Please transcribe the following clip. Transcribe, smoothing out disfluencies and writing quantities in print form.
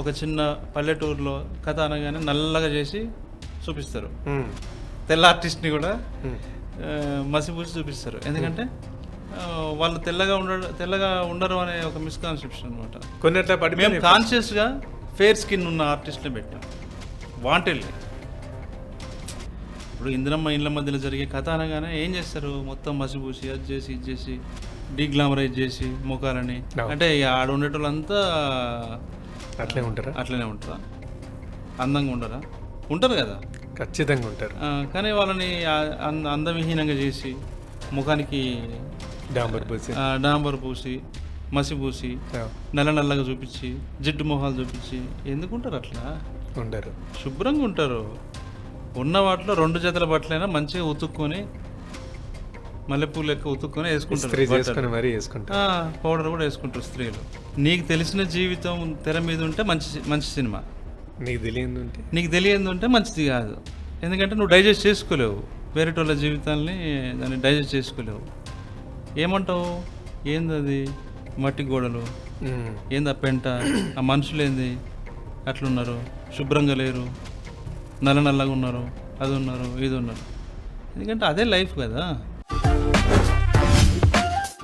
ఒక చిన్న పల్లెటూరులో కథ అనగానే నల్లగా చేసి చూపిస్తారు. తెల్ల ఆర్టిస్ట్ని కూడా మసిపూసి చూపిస్తారు. ఎందుకంటే వాళ్ళు తెల్లగా ఉండరు అనే ఒక మిస్కాన్సెప్షన్ అనమాట. కొన్నిట్లా మేము కాన్షియస్గా ఫేర్ స్కిన్ ఉన్న ఆర్టిస్ట్ని పెట్టాం వాంటెడ్లీ. ఇప్పుడు ఇందిరమ్మ ఇండ్ల మధ్యలో జరిగే కథ అనగానే ఏం చేస్తారు, మొత్తం మసిపూసి అది చేసి ఇది చేసి డీగ్లామరైజ్ చేసి ముఖాలని. అంటే ఆడ ఉండేటోళ్ళంతా అట్లనే ఉంటారా? అందంగా ఉండరా? ఉంటారు కదా, ఖచ్చితంగా ఉంటారు. కానీ వాళ్ళని అందవిహీనంగా చేసి ముఖానికి డాంబర్ పూసి మసి పూసి నల్లగా చూపించి జిడ్డు మొహాలు చూపించి ఎందుకుంటారు అట్లా? ఉండరు, శుభ్రంగా ఉంటారు. ఉన్న వాటిలో 2 జతల బట్టలైనా మంచిగా ఉతుక్కొని మల్లెపూలు లెక్క ఉతుక్కొని వేసుకుంటారు. పౌడర్ కూడా వేసుకుంటారు స్త్రీలు. నీకు తెలిసిన జీవితం తెర మీద ఉంటే మంచి సినిమా, నీకు తెలియదు ఉంటే మంచిది కాదు. ఎందుకంటే నువ్వు డైజెస్ట్ చేసుకోలేవు, వేరేటోళ్ళ జీవితాలని దాన్ని డైజెస్ట్ చేసుకోలేవు. ఏమంటావు, ఏంది అది మట్టి గోడలు, ఏంది ఆ పెంట, ఆ మనుషులు ఏంది అట్లున్నారు, శుభ్రంగా లేరు, నల్లగా ఉన్నారు, అది ఉన్నారు ఇది ఉన్నారు. ఎందుకంటే అదే లైఫ్ కదా.